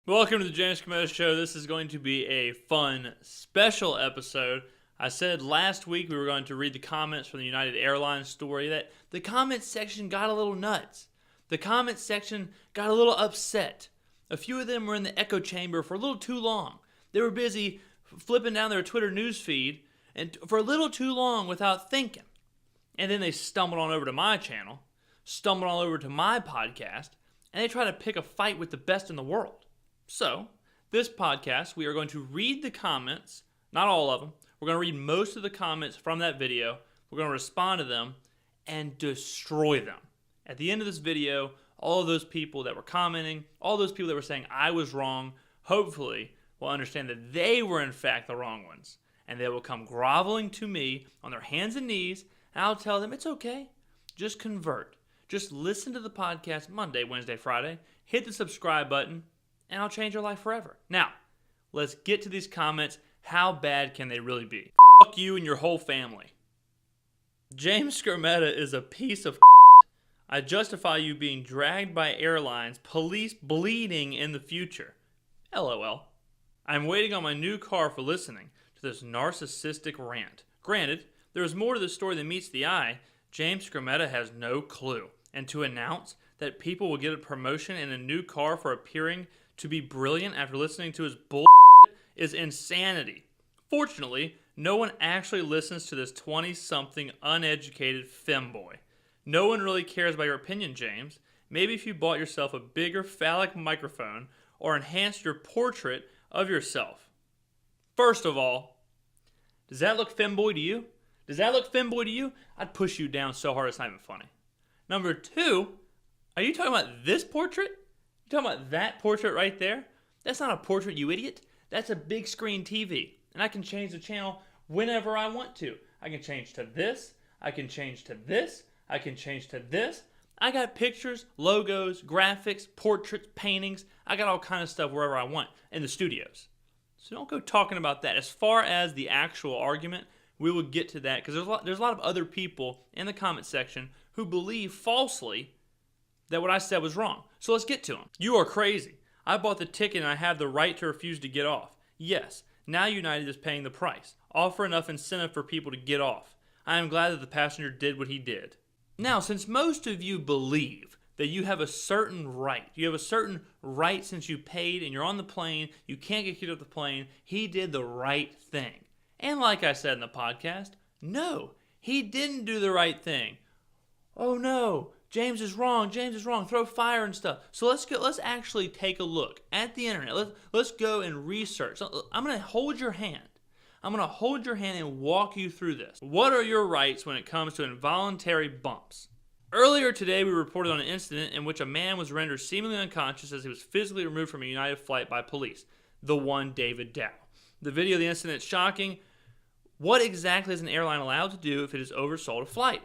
Welcome to the James Skrmetta Show. This is going to be a fun, special episode. I said last week we were going to read the comments from the United Airlines story that the comment section got a little nuts. The comment section got a little upset. A few of them were in the echo chamber for a little too long. They were busy flipping down their Twitter news feed and for a little too long without thinking. And then they stumbled on over to my channel, stumbled on over to my podcast, and they tried to pick a fight with the best in the world. So, this podcast, we are going to read the comments, not all of them. We're going to read most of the comments from that video. We're going to respond to them and destroy them. At the end of this video, all of those people that were commenting, all those people that were saying I was wrong, hopefully will understand that they were in fact the wrong ones. And they will come groveling to me on their hands and knees, and I'll tell them it's okay. Just convert. Just listen to the podcast Monday, Wednesday, Friday. Hit the subscribe button, and I'll change your life forever. Now, let's get to these comments. How bad can they really be? Fuck you and your whole family. James Skrmetta is a piece of I justify you being dragged by airlines, police bleeding in the future. LOL. I'm waiting on my new car for listening to this narcissistic rant. Granted, there is more to the story than meets the eye. James Skrmetta has no clue. And to announce that people will get a promotion in a new car for appearing to be brilliant after listening to his bullshit is insanity. Fortunately, no one actually listens to this 20-something uneducated femboy. No one really cares about your opinion, James. Maybe if you bought yourself a bigger phallic microphone or enhanced your portrait of yourself. First of all, does that look femboy to you? Does that look femboy to you? I'd push you down so hard it's not even funny. Number two, are you talking about this portrait? You talking about that portrait right there? That's not a portrait, you idiot. That's a big screen TV. And I can change the channel whenever I want to. I can change to this. I can change to this. I can change to this. I got pictures, logos, graphics, portraits, paintings. I got all kind of stuff wherever I want in the studios. So don't go talking about that. As far as the actual argument, we will get to that because there's a lot of other people in the comment section who believe falsely that what I said was wrong. So let's get to them. You are crazy. I bought the ticket and I have the right to refuse to get off. Yes, now United is paying the price. Offer enough incentive for people to get off. I am glad that the passenger did what he did. Now, since most of you believe that you have a certain right, since you paid and you're on the plane, you can't get kicked off the plane, he did the right thing. And like I said in the podcast, no, he didn't do the right thing. Oh no, James is wrong, throw fire and stuff. So let's actually take a look at the internet. Let's go and research. I'm going to hold your hand. I'm going to hold your hand and walk you through this. What are your rights when it comes to involuntary bumps? Earlier today, we reported on an incident in which a man was rendered seemingly unconscious as he was physically removed from a United flight by police. The one David Dow. The video of the incident is shocking. What exactly is an airline allowed to do if it has oversold a flight?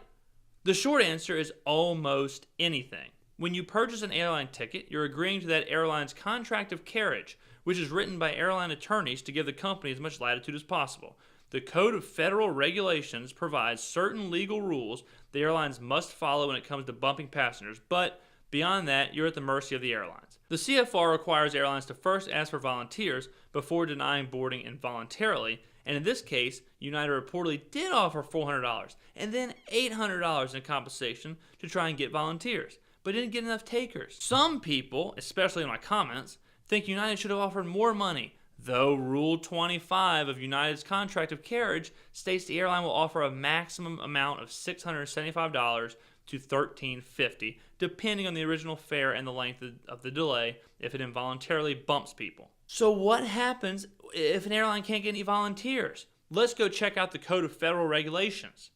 The short answer is almost anything. When you purchase an airline ticket, you're agreeing to that airline's contract of carriage, which is written by airline attorneys to give the company as much latitude as possible. The Code of Federal Regulations provides certain legal rules the airlines must follow when it comes to bumping passengers, but beyond that, you're at the mercy of the airlines. The CFR requires airlines to first ask for volunteers before denying boarding involuntarily, and in this case, United reportedly did offer $400 and then $800 in compensation to try and get volunteers, but didn't get enough takers. Some people, especially in my comments, think United should have offered more money, though Rule 25 of United's contract of carriage states the airline will offer a maximum amount of $675 to $1,350, depending on the original fare and the length of the delay if it involuntarily bumps people. So what happens if an airline can't get any volunteers? Let's go check out the Code of Federal Regulations.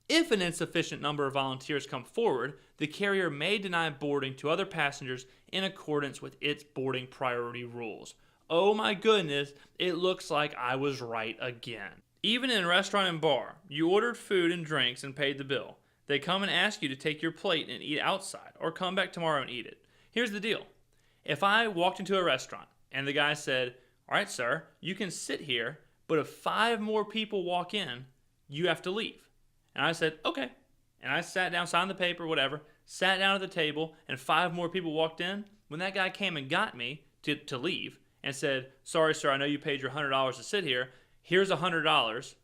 If an insufficient number of volunteers come forward, the carrier may deny boarding to other passengers in accordance with its boarding priority rules. Oh my goodness, it looks like I was right again. Even in a restaurant and bar, you ordered food and drinks and paid the bill. They come and ask you to take your plate and eat outside, or come back tomorrow and eat it. Here's the deal. If I walked into a restaurant and the guy said, "All right, sir, you can sit here, but if 5 more people walk in, you have to leave." And I said, "Okay." And I sat down, signed the paper, whatever, sat down at the table, and 5 more people walked in. When that guy came and got me, to leave and said, sorry, sir, I know you paid your $100 to sit here. Here's $100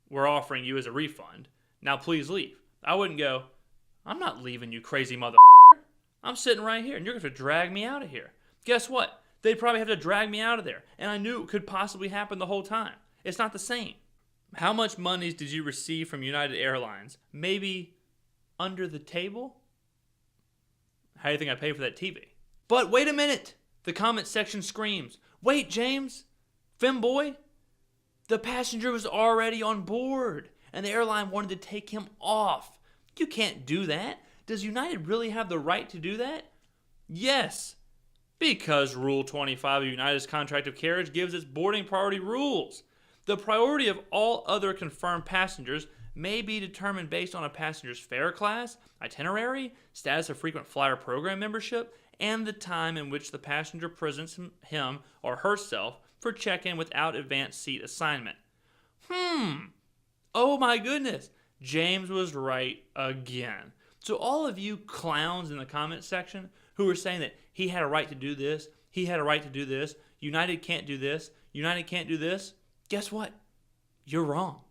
we're offering you as a refund. Now please leave. I wouldn't go, I'm not leaving, you crazy mother. I'm sitting right here and you're going to drag me out of here. Guess what? They'd probably have to drag me out of there. And I knew it could possibly happen the whole time. It's not the same. How much monies did you receive from United Airlines? Maybe under the table? How do you think I paid for that TV? But wait a minute. The comment section screams, wait, James, femboy, the passenger was already on board and the airline wanted to take him off. You can't do that. Does United really have the right to do that? Yes, because Rule 25 of United's contract of carriage gives its boarding priority rules. The priority of all other confirmed passengers may be determined based on a passenger's fare class, itinerary, status of frequent flyer program membership, and the time in which the passenger presents him or herself for check-in without advanced seat assignment. Oh my goodness. James was right again. So all of you clowns in the comment section who were saying that he had a right to do this, he had a right to do this, United can't do this, United can't do this, guess what? You're wrong.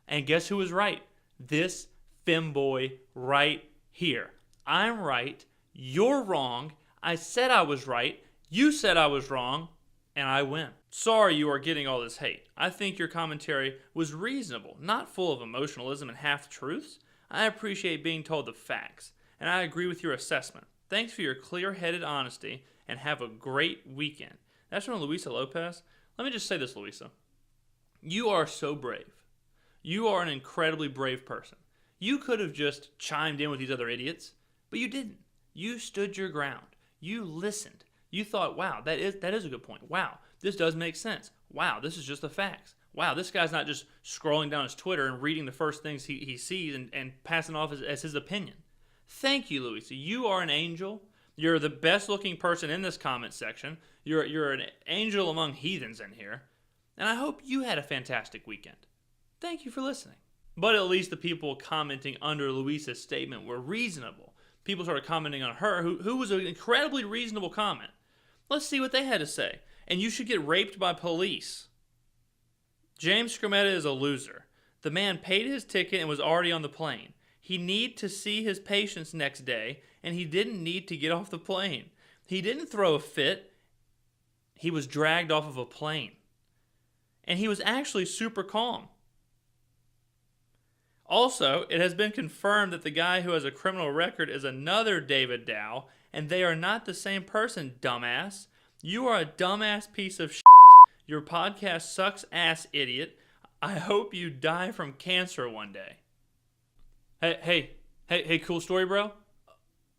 And guess who was right? This femboy right here. I'm right, you're wrong, I said I was right, you said I was wrong, and I win. Sorry you are getting all this hate. I think your commentary was reasonable, not full of emotionalism and half-truths. I appreciate being told the facts, and I agree with your assessment. Thanks for your clear-headed honesty, and have a great weekend. That's from Luisa Lopez. Let me just say this, Luisa. You are so brave. You are an incredibly brave person. You could have just chimed in with these other idiots, but you didn't. You stood your ground. You listened. You thought, wow, that is a good point. Wow, this does make sense. Wow, this is just the facts. Wow, this guy's not just scrolling down his Twitter and reading the first things he sees and passing off as his opinion. Thank you, Louisa. You are an angel. You're the best looking person in this comment section. You're an angel among heathens in here. And I hope you had a fantastic weekend. Thank you for listening. But at least the people commenting under Louisa's statement were reasonable. People started commenting on her, who was an incredibly reasonable comment. Let's see what they had to say. And you should get raped by police. James Skrmetta is a loser. The man paid his ticket and was already on the plane. He needed to see his patients next day, and he didn't need to get off the plane. He didn't throw a fit. He was dragged off of a plane. And he was actually super calm. Also, it has been confirmed that the guy who has a criminal record is another David Dow, and they are not the same person, dumbass. You are a dumbass piece of shit. Your podcast sucks ass, idiot. I hope you die from cancer one day. Hey, cool story, bro?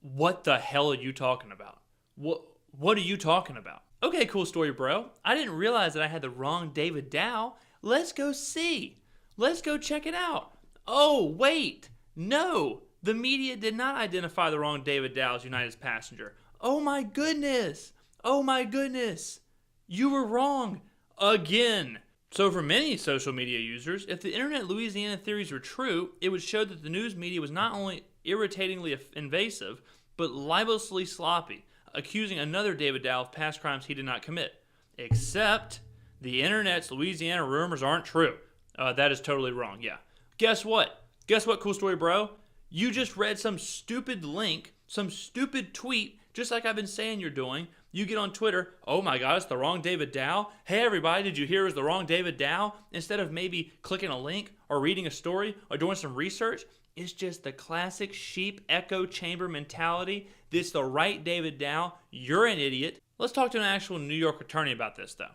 What the hell are you talking about? What are you talking about? Okay, cool story, bro. I didn't realize that I had the wrong David Dow. Let's go see. Let's go check it out. Oh, wait. No, the media did not identify the wrong David Dow as United's passenger. Oh my goodness. Oh my goodness. You were wrong. Again. So for many social media users, if the Internet Louisiana theories were true, it would show that the news media was not only irritatingly invasive, but libelously sloppy, accusing another David Dow of past crimes he did not commit. Except the Internet's Louisiana rumors aren't true. That is totally wrong, yeah. Guess what? Guess what, cool story, bro? You just read some stupid link, some stupid tweet, just like I've been saying you're doing. You get on Twitter, oh my God, it's the wrong David Dow. Hey everybody, did you hear it was the wrong David Dow? Instead of maybe clicking a link or reading a story or doing some research, it's just the classic sheep echo chamber mentality. This is the right David Dow. You're an idiot. Let's talk to an actual New York attorney about this though.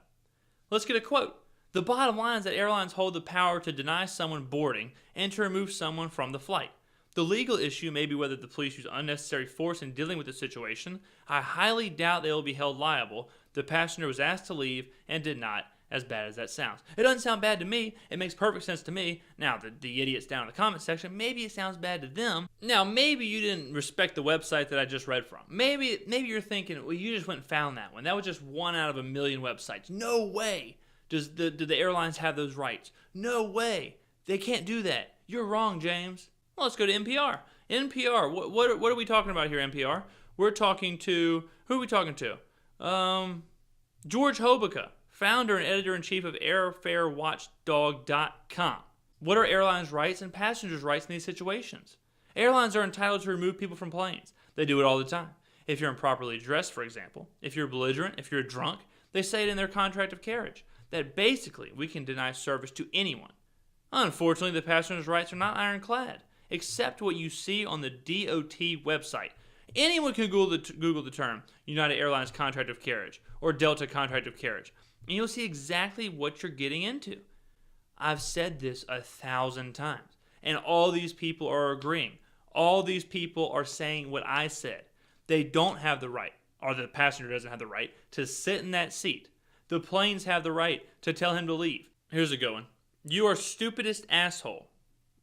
Let's get a quote. The bottom line is that airlines hold the power to deny someone boarding and to remove someone from the flight. The legal issue may be whether the police use unnecessary force in dealing with the situation. I highly doubt they will be held liable. The passenger was asked to leave and did not, as bad as that sounds. It doesn't sound bad to me. It makes perfect sense to me. Now, the idiots down in the comment section, maybe it sounds bad to them. Now, maybe you didn't respect the website that I just read from. Maybe you're thinking, well, you just went and found that one. That was just one out of a million websites. No way. Do the airlines have those rights? No way. They can't do that. You're wrong, James. Well, let's go to NPR. NPR, what are we talking about here, NPR? We're talking to, who are we talking to? George Hobica, founder and editor-in-chief of airfarewatchdog.com. What are airlines' rights and passengers' rights in these situations? Airlines are entitled to remove people from planes. They do it all the time. If you're improperly dressed, for example, if you're belligerent, if you're drunk, they say it in their contract of carriage that basically we can deny service to anyone. Unfortunately, the passengers' rights are not ironclad, except what you see on the DOT website. Anyone can Google the term United Airlines contract of carriage or Delta contract of carriage, and you'll see exactly what you're getting into. I've said this 1,000 times, and all these people are agreeing. All these people are saying what I said. They don't have the right, or the passenger doesn't have the right, to sit in that seat. The planes have the right to tell him to leave. Here's a good one. You are stupidest asshole.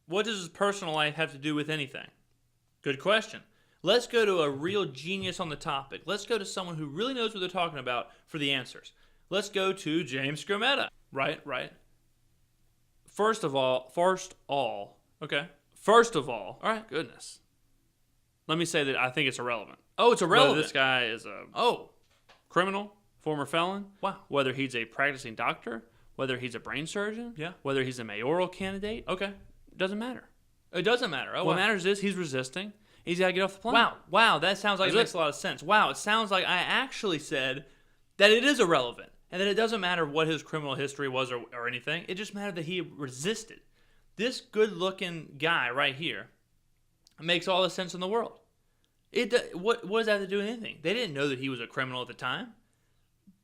What does his personal life have to do with anything? Good question. Let's go to a real genius on the topic. Let's go to someone who really knows what they're talking about for the answers. Let's go to James Skrmetta. Right. First of all, all right, goodness. Let me say that I think it's irrelevant. Oh, it's irrelevant. Whether this guy is a criminal, former felon. Wow. Whether he's a practicing doctor, whether he's a brain surgeon, whether he's a mayoral candidate. Okay. It doesn't matter. It doesn't matter. Oh, what matters is he's resisting. He's got to get off the plane. Wow. That sounds like it makes a lot of sense. Wow, it sounds like I actually said that it is irrelevant and that it doesn't matter what his criminal history was or anything. It just mattered that he resisted. This good-looking guy right here makes all the sense in the world. What does that have to do with anything? They didn't know that he was a criminal at the time,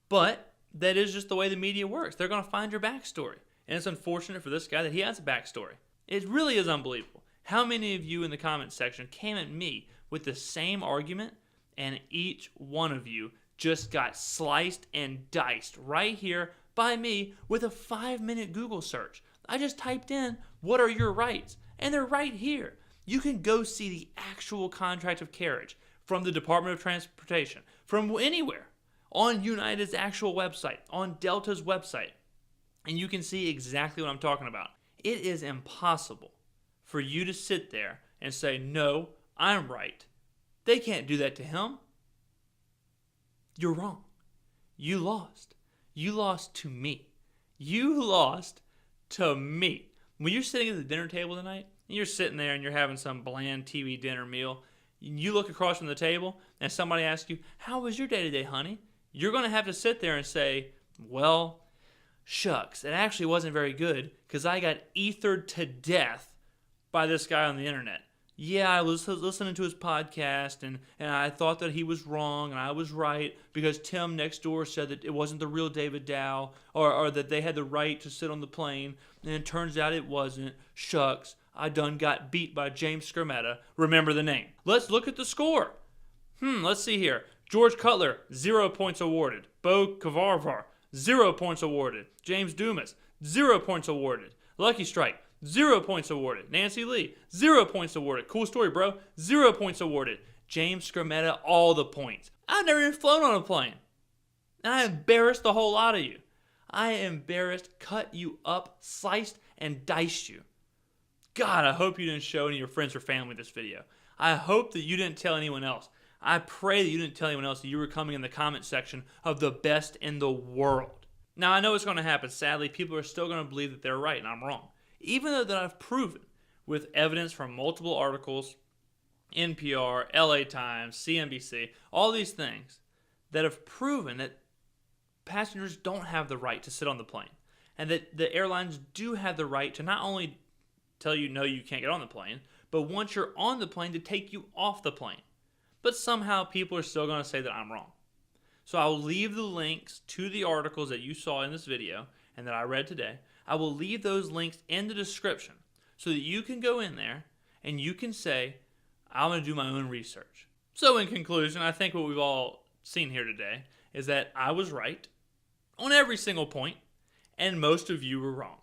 but that is just the way the media works. They're going to find your backstory, and it's unfortunate for this guy that he has a backstory. It really is unbelievable. How many of you in the comments section came at me with the same argument, and each one of you just got sliced and diced right here by me with a 5-minute Google search? I just typed in, what are your rights? And they're right here. You can go see the actual contract of carriage from the Department of Transportation, from anywhere, on United's actual website, on Delta's website, and you can see exactly what I'm talking about. It is impossible for you to sit there and say, no, I'm right. They can't do that to him. You're wrong. You lost. You lost to me. You lost to me. When you're sitting at the dinner table tonight, and you're sitting there and you're having some bland TV dinner meal, you look across from the table and somebody asks you, how was your day today, honey? You're going to have to sit there and say, well, shucks, it actually wasn't very good because I got ethered to death by this guy on the internet. Yeah, I was listening to his podcast and I thought that he was wrong and I was right because Tim next door said that it wasn't the real David Dow or that they had the right to sit on the plane, and it turns out it wasn't. Shucks, I done got beat by James Skrmetta. Remember the name. Let's look at the score. Let's see here. George Cutler, 0 points awarded. Bo Kavarvar, 0 points awarded. James Dumas, 0 points awarded. Lucky Strike, 0 points awarded. Nancy Lee, 0 points awarded. Cool story, bro. 0 points awarded. James Skrmetta, all the points. I've never even flown on a plane. And I embarrassed the whole lot of you. I embarrassed, cut you up, sliced, and diced you. God, I hope you didn't show any of your friends or family this video. I hope that you didn't tell anyone else. I pray that you didn't tell anyone else that you were coming in the comment section of the best in the world. Now, I know it's going to happen. Sadly, people are still going to believe that they're right and I'm wrong. Even though that I've proven with evidence from multiple articles, NPR, LA Times, CNBC, all these things that have proven that passengers don't have the right to sit on the plane and that the airlines do have the right to not only tell you no, you can't get on the plane, but once you're on the plane to take you off the plane. But somehow people are still going to say that I'm wrong. So I'll leave the links to the articles that you saw in this video and that I read today. I will leave those links in the description so that you can go in there and you can say, I'm going to do my own research. So in conclusion, I think what we've all seen here today is that I was right on every single point and most of you were wrong.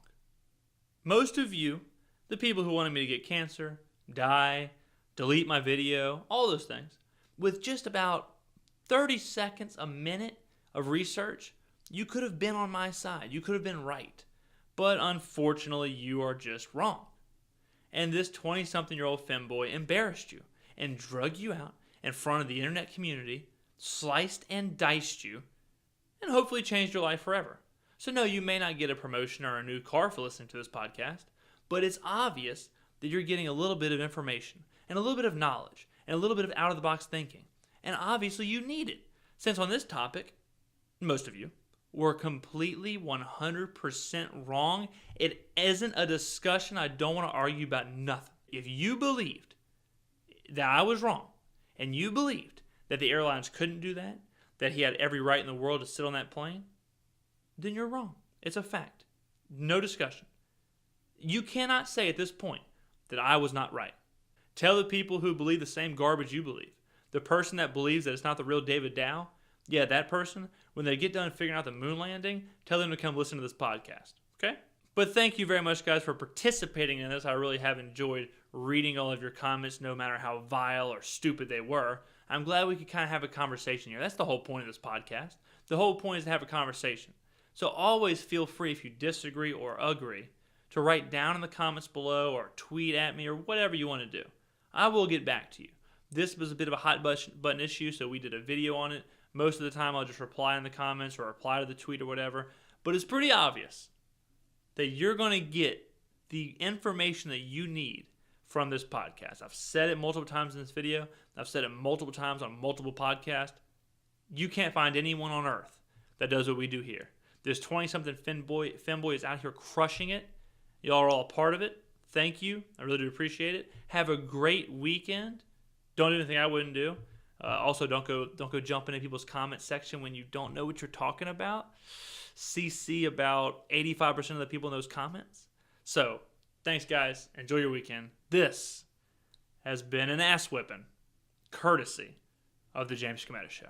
Most of you, the people who wanted me to get cancer, die, delete my video, all those things, with just about 30 seconds, a minute of research, you could have been on my side. You could have been right. But unfortunately, you are just wrong. And this 20-something-year-old femboy embarrassed you and drug you out in front of the internet community, sliced and diced you, and hopefully changed your life forever. So no, you may not get a promotion or a new car for listening to this podcast, but it's obvious that you're getting a little bit of information and a little bit of knowledge and a little bit of out-of-the-box thinking. And obviously you need it, since on this topic, most of you were completely 100% wrong. It isn't a discussion. I don't want to argue about nothing. If you believed that I was wrong, and you believed that the airlines couldn't do that he had every right in the world to sit on that plane, then you're wrong. It's a fact. No discussion. You cannot say at this point that I was not right. Tell the people who believe the same garbage you believe. The person that believes that it's not the real David Dow, yeah, that person, when they get done figuring out the moon landing, tell them to come listen to this podcast, okay? But thank you very much, guys, for participating in this. I really have enjoyed reading all of your comments, no matter how vile or stupid they were. I'm glad we could kind of have a conversation here. That's the whole point of this podcast. The whole point is to have a conversation. So always feel free, if you disagree or agree, to write down in the comments below or tweet at me or whatever you want to do. I will get back to you. This was a bit of a hot button issue, so we did a video on it. Most of the time I'll just reply in the comments or reply to the tweet or whatever. But it's pretty obvious that you're going to get the information that you need from this podcast. I've said it multiple times in this video. I've said it multiple times on multiple podcasts. You can't find anyone on earth that does what we do here. This 20-something femboy is out here crushing it. Y'all are all a part of it. Thank you. I really do appreciate it. Have a great weekend. Don't do anything I wouldn't do. Also, don't go jump into people's comment section when you don't know what you're talking about. CC about 85% of the people in those comments. So, thanks, guys. Enjoy your weekend. This has been an ass whipping, courtesy of the James Skrmetta Show.